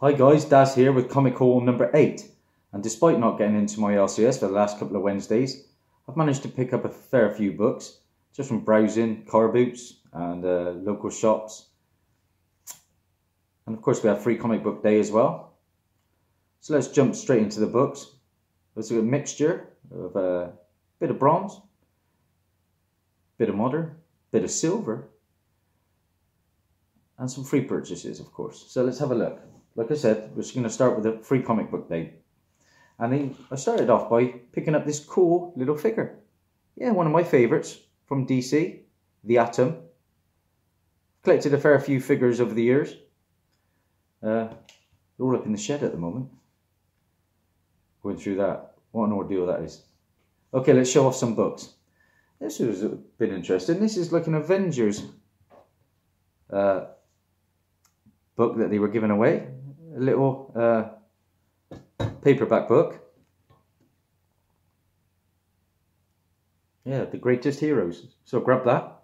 Hi guys, Daz here with Comic Haul number 8, and despite not getting into my LCS for the last couple of Wednesdays, I've managed to pick up a fair few books just from browsing car boots and local shops. And of course we have free comic book day as well. So let's jump straight into the books. There's a mixture of a bit of bronze, bit of modern, bit of silver, and some free purchases of course. So let's have a look. Like I said, we're just going to start with a free comic book day. And then I started off by picking up this cool little figure. Yeah, one of my favourites from DC, the Atom. Collected a fair few figures over the years. They're all up in the shed at the moment. Going through that. What an ordeal that is. Okay, let's show off some books. This was a bit interesting. This is like an Avengers book that they were giving away. A little paperback book. Yeah, the greatest heroes. So grab that.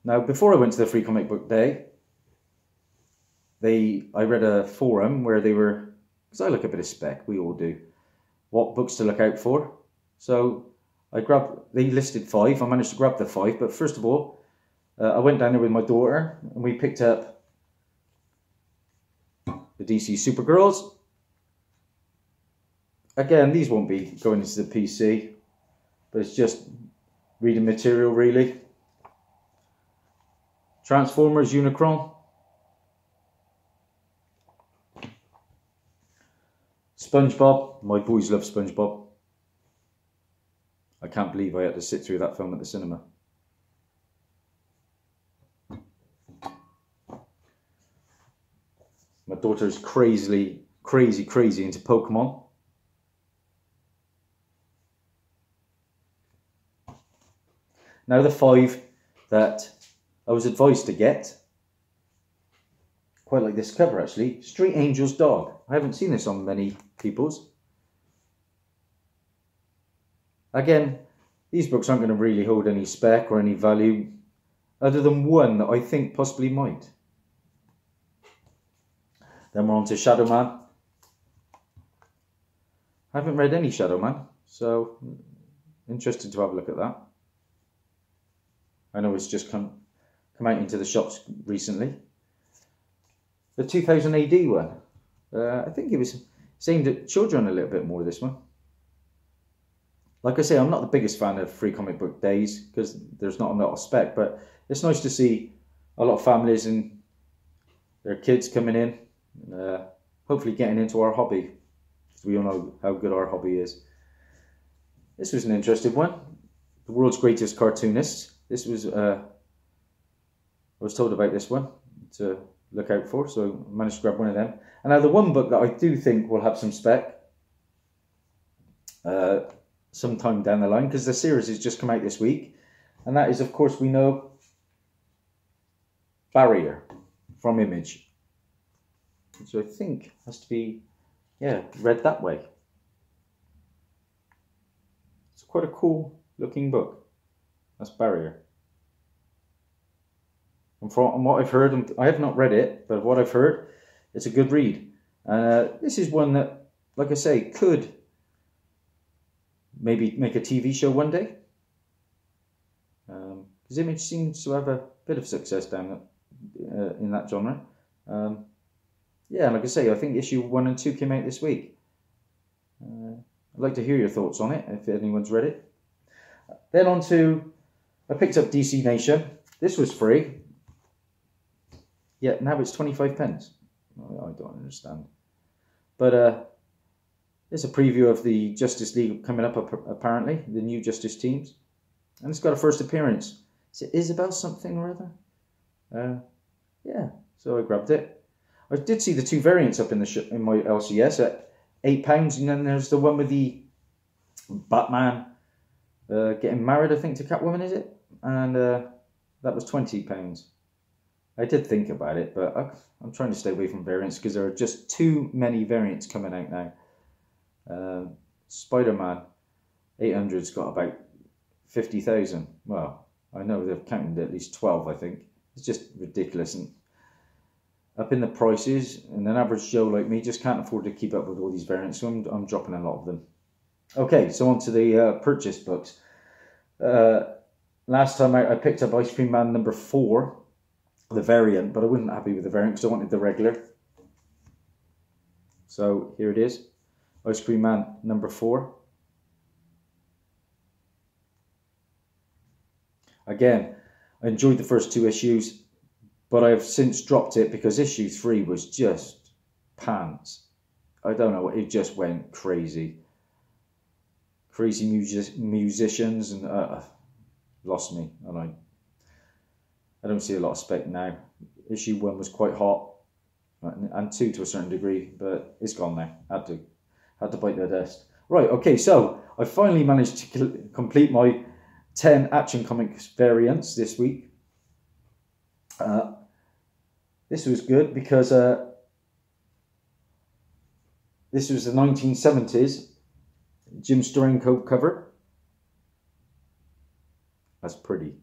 Now, before I went to the free comic book day, I read a forum where they were, because I look a bit of spec, we all do, what books to look out for. So they listed 5. I managed to grab the 5, but first of all, I went down there with my daughter and we picked up the DC Supergirls. Again, these won't be going into the PC, but it's just reading material really. Transformers, Unicron. SpongeBob. My boys love SpongeBob. I can't believe I had to sit through that film at the cinema. My daughter's crazy into Pokemon. Now the 5 that I was advised to get. Quite like this cover actually. Street Angel's Dog. I haven't seen this on many people's. Again, these books aren't going to really hold any spec or any value other than one that I think possibly might. Then we're on to Shadow Man. I haven't read any Shadow Man, so interested to have a look at that. I know it's just come out into the shops recently. The 2000 AD one. I think it was aimed at children a little bit more, this one. Like I say, I'm not the biggest fan of free comic book days because there's not a lot of spec, but it's nice to see a lot of families and their kids coming in. Hopefully getting into our hobby, because we all know how good our hobby is. This was an interesting one. The World's Greatest Cartoonists. This was I was told about this one to look out for, so I managed to grab one of them. And now the one book that I do think will have some spec sometime down the line, because the series has just come out this week, and that is, of course, we know, Barrier from Image. So I think has to be, yeah, read that way. It's quite a cool looking book. That's Barrier. And from what I've heard, and I have not read it, but what I've heard, it's a good read. This is one that, like I say, could maybe make a TV show one day. Because Image seems to have a bit of success down in that genre. Yeah, like I say, I think issue 1 and 2 came out this week. I'd like to hear your thoughts on it, if anyone's read it. Then on to, I picked up DC Nation. This was free. Yeah, now it's 25 pence. I don't understand. But it's a preview of the Justice League coming up, apparently. The new Justice teams. And it's got a first appearance. Is it Isabel something or other? Yeah, so I grabbed it. I did see the 2 variants up in my LCS at £8, and then there's the one with the Batman getting married, I think, to Catwoman, is it? And that was £20. I did think about it, but I'm trying to stay away from variants because there are just too many variants coming out now. Spider-Man 800's got about 50,000. Well, I know they've counted at least 12, I think. It's just ridiculous. And up in the prices, and an average Joe like me just can't afford to keep up with all these variants, so I'm dropping a lot of them. Okay, so on to the purchase books. Last time I picked up Ice Cream Man number 4, the variant, but I wasn't happy with the variant because I wanted the regular. So here it is, Ice Cream Man number 4. Again, I enjoyed the first 2 issues, but I've since dropped it because issue 3 was just pants. I don't know, it just went crazy. Crazy musicians, and lost me. And I don't see a lot of spec now. Issue 1 was quite hot, and 2 to a certain degree, but it's gone now. Had to bite the dust. Right, okay, so I finally managed to complete my 10 Action Comics variants this week. This was good because this was the 1970s Jim Steranko cover. That's pretty.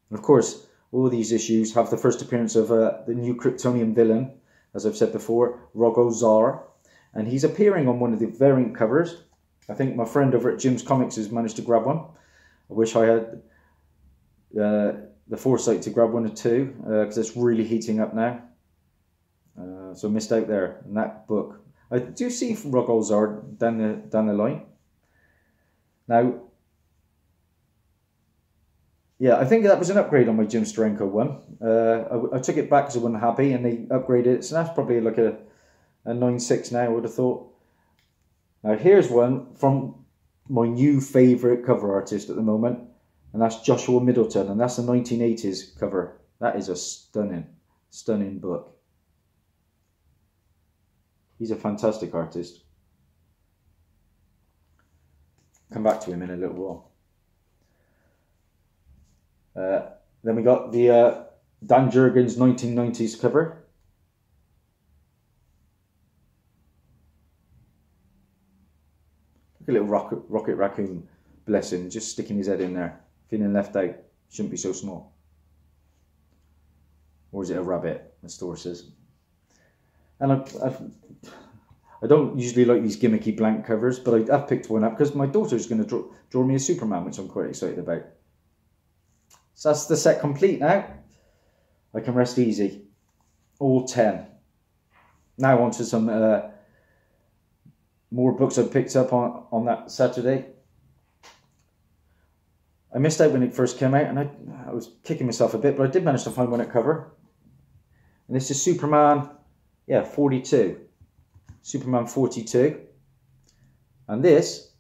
And of course, all of these issues have the first appearance of the new Kryptonian villain, as I've said before, Rogozar. And he's appearing on one of the variant covers. I think my friend over at Jim's Comics has managed to grab one. I wish I had the foresight to grab one or two, because it's really heating up now. So I missed out there in that book. I do see Rogozar down the line. Now, yeah, I think that was an upgrade on my Jim Steranko one. I took it back because I wasn't happy, and they upgraded it. So that's probably like a 9.6 now, I would have thought. Now here's one from my new favourite cover artist at the moment, and that's Joshua Middleton, and that's the 1980s cover. That is a stunning book. He's a fantastic artist. Come back to him in a little while. Then we got the Dan Jurgens 1990s cover. Look at little rocket raccoon, bless him, just sticking his head in there, feeling left out. Shouldn't be so small. Or is it a rabbit, the store says. And I don't usually like these gimmicky blank covers, but I've picked one up because my daughter's going to draw me a Superman, which I'm quite excited about. So that's the set complete now. I can rest easy. All 10. Now on to some more books I picked up on that Saturday. I missed out when it first came out, and I was kicking myself a bit, but I did manage to find one at cover. And this is Superman, 42. Superman 42. And this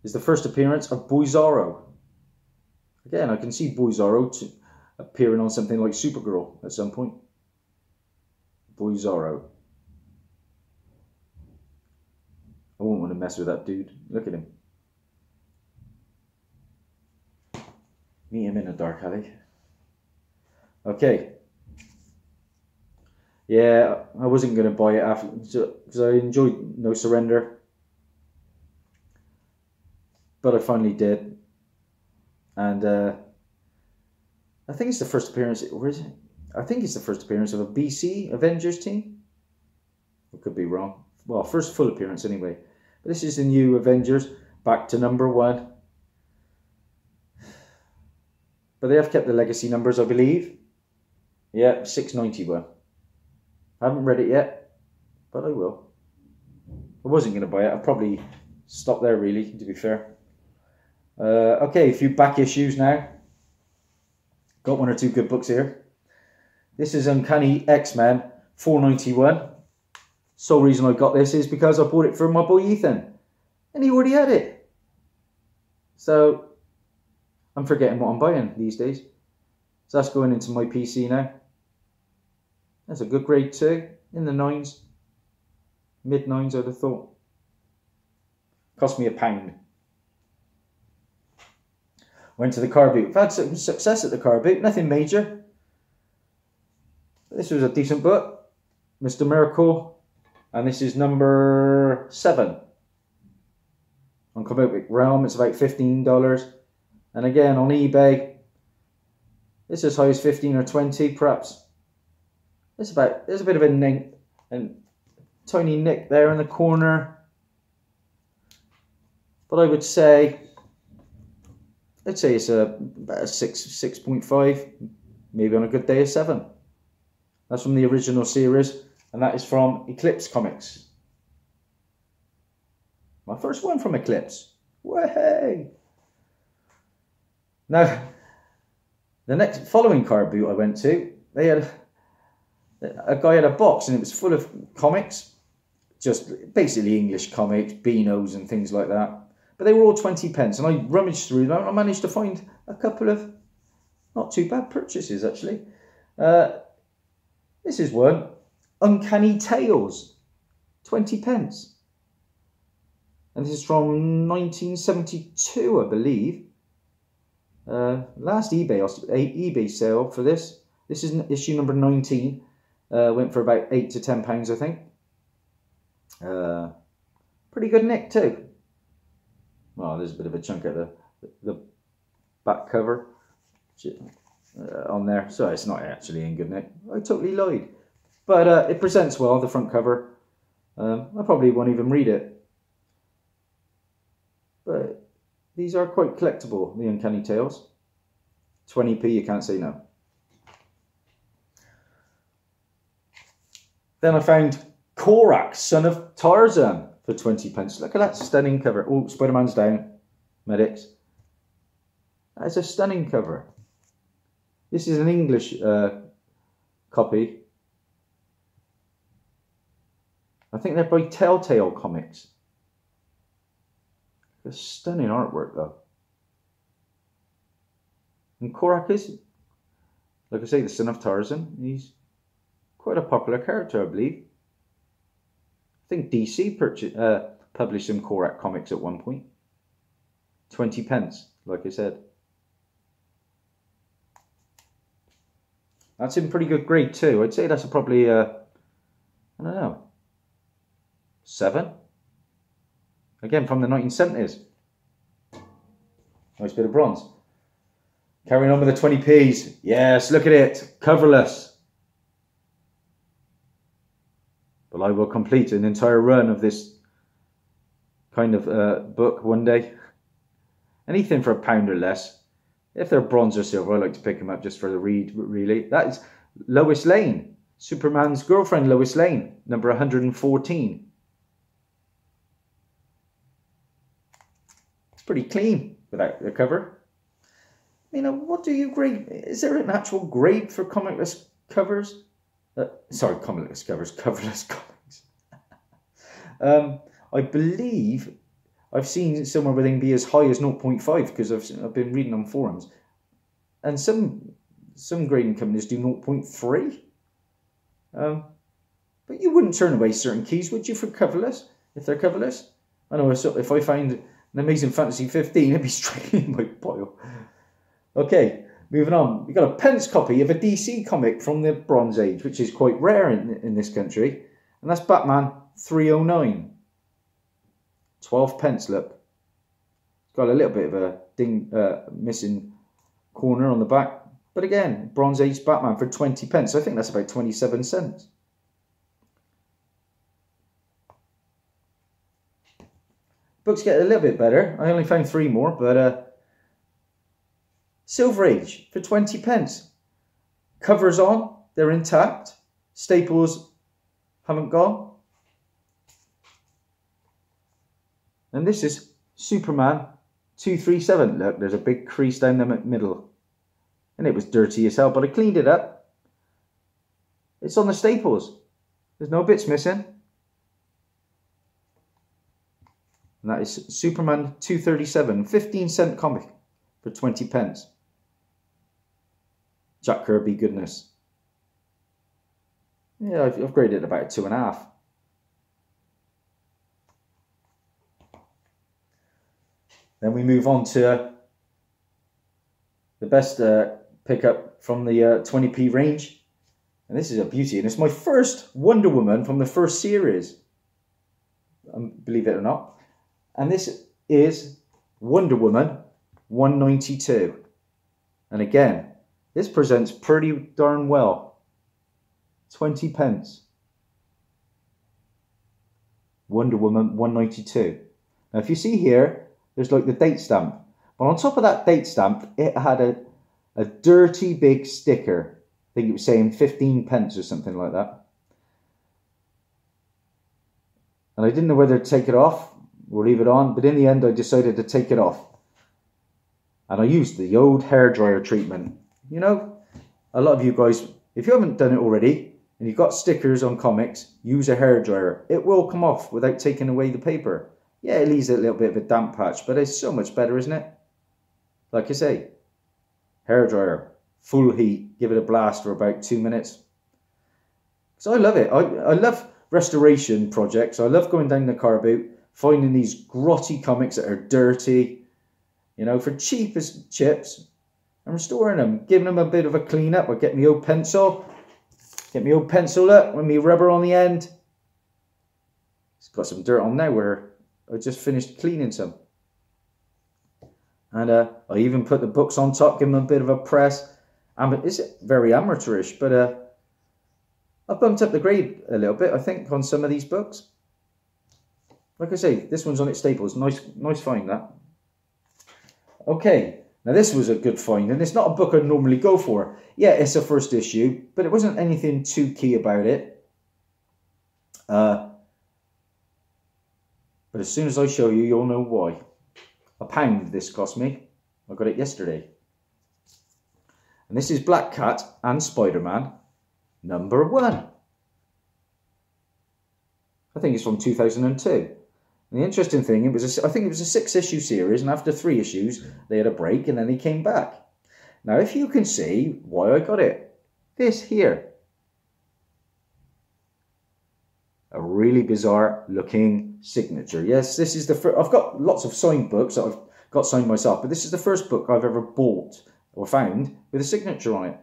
is the first appearance of Boy Zorro. Again, I can see Boy Zorro appearing on something like Supergirl at some point. Boy Zorro. I won't want to mess with that dude. Look at him. Meet him in a dark alley. Okay. Yeah, I wasn't going to buy it after because I enjoyed No Surrender, but I finally did, and I think it's the first appearance. Or is it? I think it's the first appearance of a BC Avengers team. I could be wrong. Well, first full appearance anyway. But this is the new Avengers, back to number 1. But they have kept the legacy numbers, I believe. Yeah, 691. I haven't read it yet, but I will. I wasn't going to buy it. I'll probably stop there, really, to be fair. Okay, a few back issues now. Got 1 or 2 good books here. This is Uncanny X-Men 491. Sole reason I got this is because I bought it for my boy Ethan, and he already had it. So I'm forgetting what I'm buying these days. So that's going into my PC now. That's a good grade too, in the 9s. Mid 9s, I'd have thought. Cost me £1. Went to the car boot. I've had some success at the car boot, nothing major. This was a decent book. Mr. Miracle. And this is number 7. On Comic Book Realm, it's about $15. And again, on eBay, it's as high as 15 or 20, perhaps. there's a bit of a nick, and tiny nick there in the corner. But I would say, it's about a 6.5, maybe on a good day a 7. That's from the original series, and that is from Eclipse Comics. My first one from Eclipse. Way! Now, the next following card boot I went to, they had a guy had a box, and it was full of comics, just basically English comics, Beanos and things like that. But they were all 20 pence, and I rummaged through them, and I managed to find a couple of not too bad purchases, actually. This is one, Uncanny Tales, 20 pence. And this is from 1972, I believe. Last eBay sale for this. This is issue number 19. Went for about £8 to £10, I think. Pretty good nick too. Well, there's a bit of a chunk of the back cover on there. So it's not actually in good nick. I totally lied. But it presents well, the front cover. I probably won't even read it. But these are quite collectible, the Uncanny Tales. 20p, you can't say no. Then I found Korak, Son of Tarzan, for 20 pence. Look at that stunning cover. Oh, Spider-Man's down. Medics. That is a stunning cover. This is an English copy. I think they're by Telltale Comics. A stunning artwork though. And Korak is, like I say, the son of Tarzan. He's quite a popular character, I believe. I think DC published some Korak comics at one point. 20 pence, like I said. That's in pretty good grade too. I'd say that's probably, I don't know, 7? Again, from the 1970s. Nice bit of bronze. Carrying on with the 20p's. Yes, look at it. Coverless. But I will complete an entire run of this kind of book one day. Anything for £1 or less. If they're bronze or silver, I like to pick them up just for the read, really. That is Lois Lane. Superman's girlfriend, Lois Lane. Number 114. Pretty clean without the cover. You know, what do you grade? Is there an actual grade for comicless covers? Sorry, comicless covers, coverless comics. I believe I've seen somewhere where they can be as high as 0.5 because I've been reading on forums, and some grading companies do 0.3. But you wouldn't turn away certain keys, would you, for coverless if they're coverless? I know if I find an Amazing Fantasy 15, it'd be straight in my pile. Okay, moving on. We've got a pence copy of a DC comic from the Bronze Age, which is quite rare in this country. And that's Batman 309. 12 pence, look. It's got a little bit of a missing corner on the back. But again, Bronze Age Batman for 20 pence. I think that's about 27 cents. Books get a little bit better. I only found 3 more, but Silver Age for 20 pence. Covers on, they're intact. Staples haven't gone. And this is Superman 237. Look, there's a big crease down the middle. And it was dirty as hell, but I cleaned it up. It's on the staples. There's no bits missing. And that is Superman 237, 15-cent comic for 20 pence. Jack Kirby goodness. Yeah, I've graded it about 2.5. Then we move on to the best pickup from the 20p range. And this is a beauty. And it's my first Wonder Woman from the first series. Believe it or not. And this is Wonder Woman 192. And again, this presents pretty darn well. 20 pence. Wonder Woman 192. Now if you see here, there's like the date stamp. But on top of that date stamp, it had a dirty big sticker. I think it was saying 15 pence or something like that. And I didn't know whether to take it off or leave it on, but in the end I decided to take it off. And I used the old hairdryer treatment. You know, a lot of you guys, if you haven't done it already, and you've got stickers on comics, use a hairdryer. It will come off without taking away the paper. Yeah, it leaves a little bit of a damp patch, but it's so much better, isn't it? Like I say, hairdryer, full heat, give it a blast for about 2 minutes. So I love it. I love restoration projects. I love going down the car boot, finding these grotty comics that are dirty, you know, for cheap as chips, and restoring them, giving them a bit of a clean up. I get my old pencil. Get my old pencil up with my rubber on the end. It's got some dirt on now where I just finished cleaning some. And I even put the books on top, give them a bit of a press. It's very amateurish, but I've bumped up the grade a little bit, I think, on some of these books. Like I say, this one's on its staples. Nice find, that. Okay, now this was a good find, and it's not a book I'd normally go for. Yeah, it's a first issue, but it wasn't anything too key about it. But as soon as I show you, you'll know why. £1 this cost me. I got it yesterday. And this is Black Cat and Spider-Man #1. I think it's from 2002. And the interesting thing, I think it was a 6-issue series, and after 3 issues, they had a break, and then they came back. Now, if you can see why I got it, this here. A really bizarre looking signature. Yes, this is the first. I've got lots of signed books that I've got signed myself, but this is the first book I've ever bought or found with a signature on it.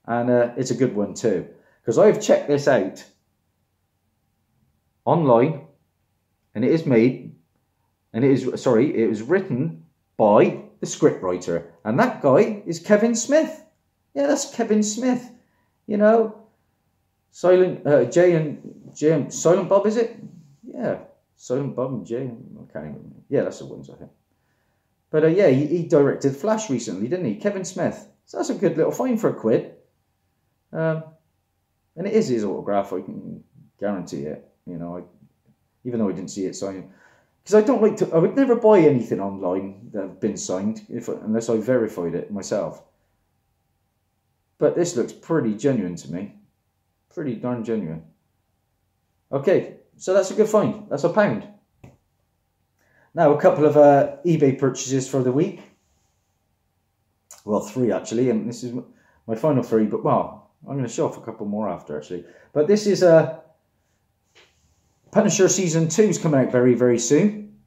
And it's a good one too, because I've checked this out online, and it is made, and it was written by the scriptwriter, and that guy is Kevin Smith. Yeah, that's Kevin Smith. You know, Silent Bob, is it? Yeah, Silent Bob and Jay. I can't even. Yeah, that's the ones, I think. But yeah, he directed Flash recently, didn't he? Kevin Smith. So that's a good little find for £1. And it is his autograph. I can guarantee it. You know, even though I didn't see it signed, because I don't like to. I would never buy anything online that have been signed unless I verified it myself. But this looks pretty genuine to me. Pretty darn genuine. Okay, so that's a good find. That's £1. Now, a couple of eBay purchases for the week. Well, 3 actually, and this is my final 3, but well, I'm going to show off a couple more after actually. But this is Punisher Season 2 is coming out very, very soon.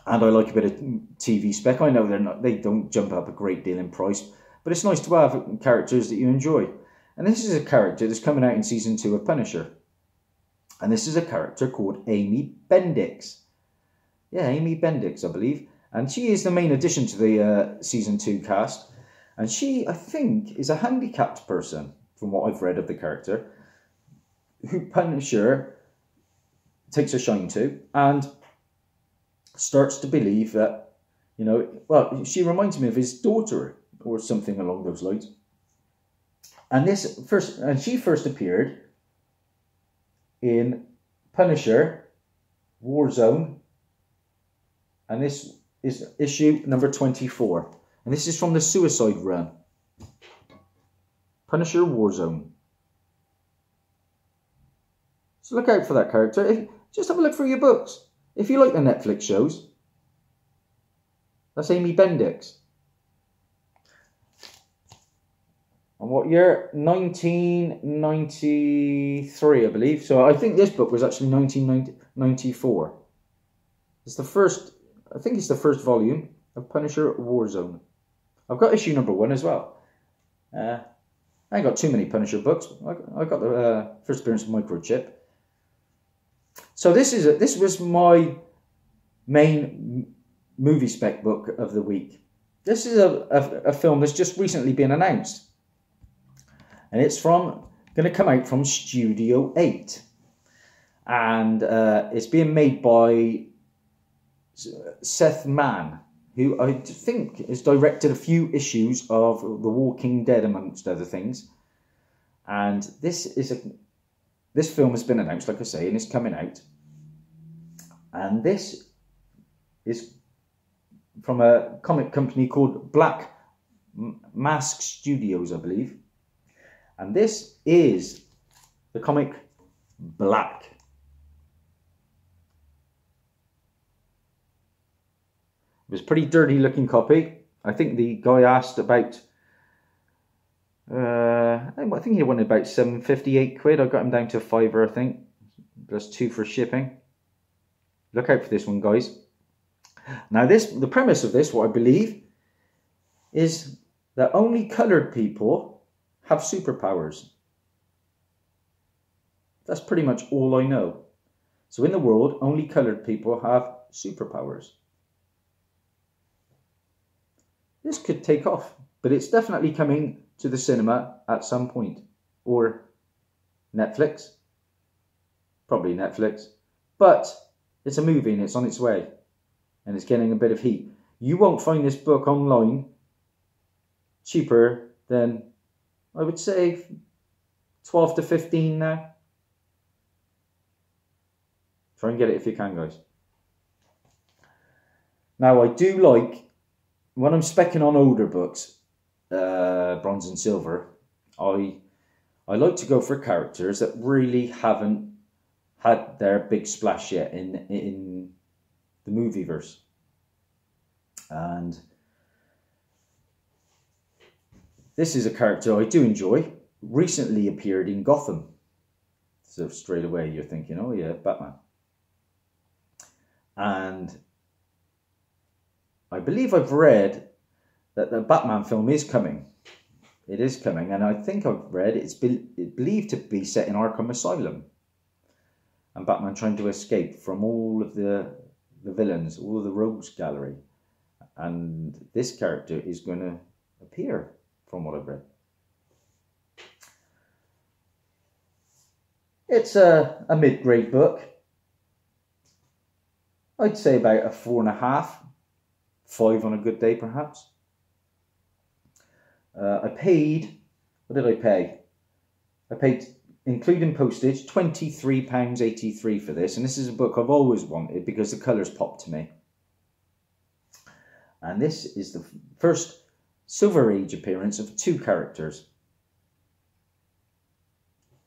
And I like a bit of TV spec. I know they don't jump up a great deal in price, but it's nice to have characters that you enjoy. And this is a character that's coming out in Season 2 of Punisher. And this is a character called Amy Bendix. Yeah, Amy Bendix, I believe. And she is the main addition to the Season 2 cast. And she, I think, is a handicapped person, from what I've read of the character, who Punisher takes a shine to and starts to believe that, you know, well, she reminds me of his daughter or something along those lines. And she first appeared in Punisher Warzone, and this is issue number 24, and this is from the Suicide Run. Punisher Warzone. So look out for that character. Just have a look through your books. If you like the Netflix shows, that's Amy Bendix. And what year? 1993, I believe. So I think this book was actually 1994. It's the first, I think it's the first volume of Punisher Warzone. I've got issue number 1 as well. I ain't got too many Punisher books. I got the first appearance of Microchip. So this was my main movie spec book of the week. This is a film that's just recently been announced. And it's from going to come out from Studio 8. And it's being made by Seth Mann, who I think has directed a few issues of The Walking Dead, amongst other things. And this film has been announced, like I say, and it's coming out. And this is from a comic company called Black Mask Studios, I believe. And this is the comic Black. It was a pretty dirty looking copy. I think the guy asked about, I think he wanted about £7.58. I got him down to £5, I think. Plus £2 for shipping. Look out for this one, guys. Now the premise of this, what I believe, is that only coloured people have superpowers. That's pretty much all I know. So in the world, only coloured people have superpowers. This could take off, but it's definitely coming to the cinema at some point. Or Netflix. Probably Netflix. But it's a movie and it's on its way. And it's getting a bit of heat. You won't find this book online cheaper than, I would say, 12 to 15 now. Try and get it if you can, guys. Now, I do like, when I'm specking on older books, bronze and silver, I like to go for characters that really haven't had their big splash yet in the movieverse. And this is a character I do enjoy. Recently appeared in Gotham. So straight away you're thinking, oh yeah, Batman. And I believe I've read that the Batman film is coming. It is coming, and I think I've read it's believed to be set in Arkham Asylum. And Batman trying to escape from all of the villains, all of the rogues gallery. And this character is going to appear, from what I've read. It's a mid-grade book. I'd say about a 4.5, 5 on a good day perhaps. I paid, what did I pay? I paid, including postage, £23.83 for this. And this is a book I've always wanted because the colours pop to me. And this is the first Silver Age appearance of 2 characters.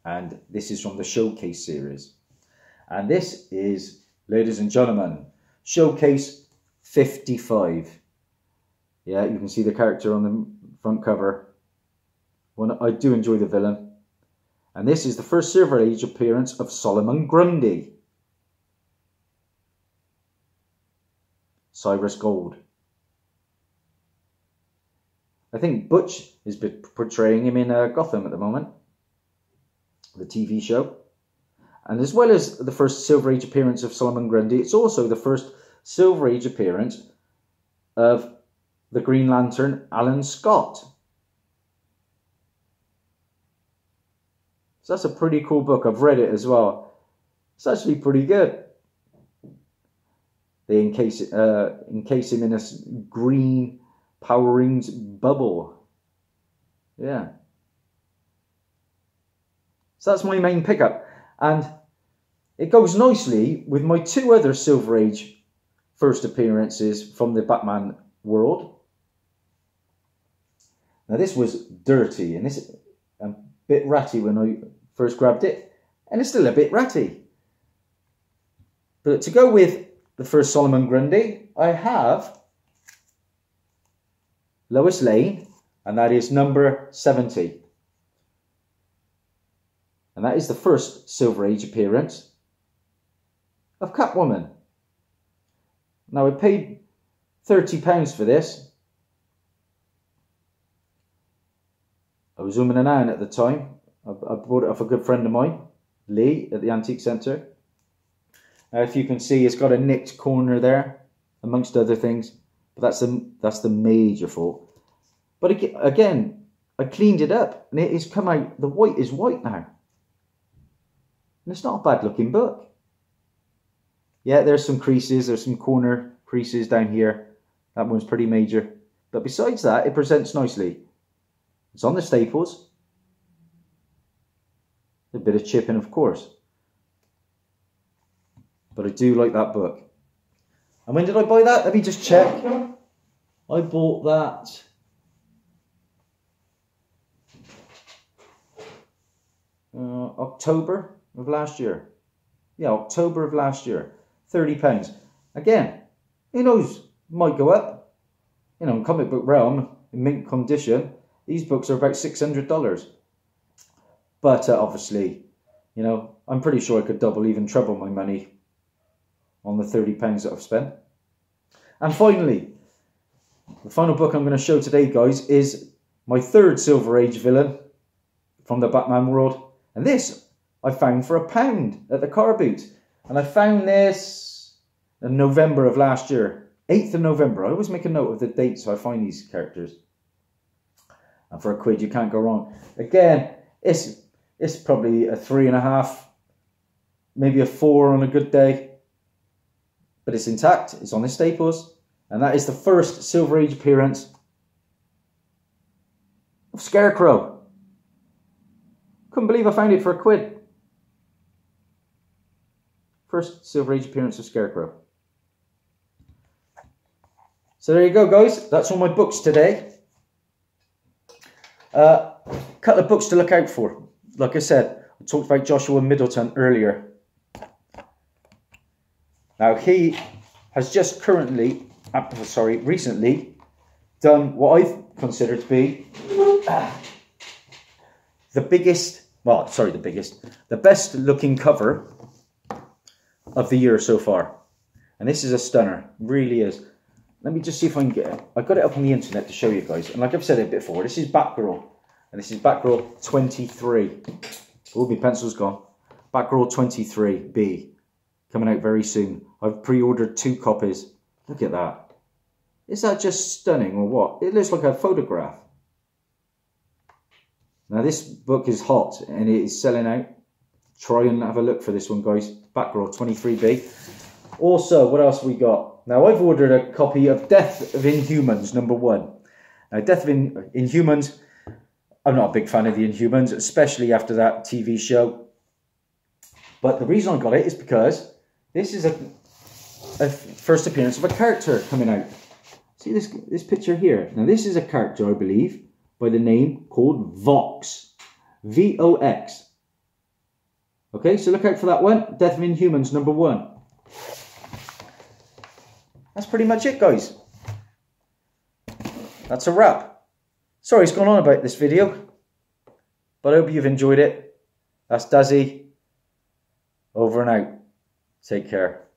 And this is from the Showcase series. And this is, ladies and gentlemen, Showcase 55. Yeah, you can see the character on the front cover. I do enjoy the villain. And this is the first Silver Age appearance of Solomon Grundy. Cyrus Gold. I think Butch is portraying him in Gotham at the moment. The TV show. And as well as the first Silver Age appearance of Solomon Grundy, it's also the first Silver Age appearance of the Green Lantern, Alan Scott. So that's a pretty cool book. I've read it as well. It's actually pretty good. They encase him in a green Power Rings bubble. Yeah. So that's my main pickup. And it goes nicely with my 2 other Silver Age first appearances from the Batman world. Now this was dirty and this a bit ratty when I first grabbed it. And it's still a bit ratty. But to go with the first Solomon Grundy, I have Lois Lane, and that is number 70. And that is the first Silver Age appearance of Catwoman. Now I paid £30 for this. I was umming and ahhing at the time. I bought it off a good friend of mine, Lee, at the Antique Centre. If you can see, it's got a nicked corner there, amongst other things. But that's the major fault. But again, I cleaned it up and it has come out, the white is white now. And it's not a bad looking book. Yeah, there's some creases, there's some corner creases down here. That one's pretty major. But besides that, it presents nicely. It's on the staples. A bit of chipping, of course. But I do like that book. And when did I buy that? Let me just check. I bought that October of last year. Yeah, October of last year. £30. Again, who knows, might go up. You know, in comic book realm, in mint condition, these books are about $600. But obviously, you know, I'm pretty sure I could double, even treble my money on the £30 that I've spent. And finally, the final book I'm going to show today, guys, is my third Silver Age villain from the Batman world. And this I found for £1 at the car boot. And I found this in November of last year. 8th of November. I always make a note of the date so I find these characters. And for £1, you can't go wrong. Again, it's probably a 3.5, maybe a 4 on a good day. But it's intact. It's on the staples. And that is the first Silver Age appearance of Scarecrow. Couldn't believe I found it for £1. First Silver Age appearance of Scarecrow. So there you go, guys. That's all my books today. Couple of books to look out for. Like I said, I talked about Joshua Middleton earlier. Now he has just recently done what I consider to be the best looking cover of the year so far. And this is a stunner, really is. Let me just see if I can get it. I got it up on the internet to show you guys. And like I've said it before, this is Batgirl. And this is Batgirl 23. Oh, my pencil's gone. Batgirl 23B. Coming out very soon. I've pre-ordered 2 copies. Look at that. Is that just stunning or what? It looks like a photograph. Now this book is hot and it is selling out. Try and have a look for this one, guys. Batgirl 23B. Also, what else we got? Now I've ordered a copy of Death of Inhumans #1. Now Death of Inhumans, I'm not a big fan of the Inhumans, especially after that TV show. But the reason I got it is because this is a first appearance of a character coming out. See this picture here? Now this is a character, I believe, by the name called Vox. V-O-X. Okay, so look out for that one. Death of Inhumans #1. That's pretty much it, guys. That's a wrap. Sorry it's gone on about this video, but I hope you've enjoyed it. That's Dazzie. Over and out. Take care.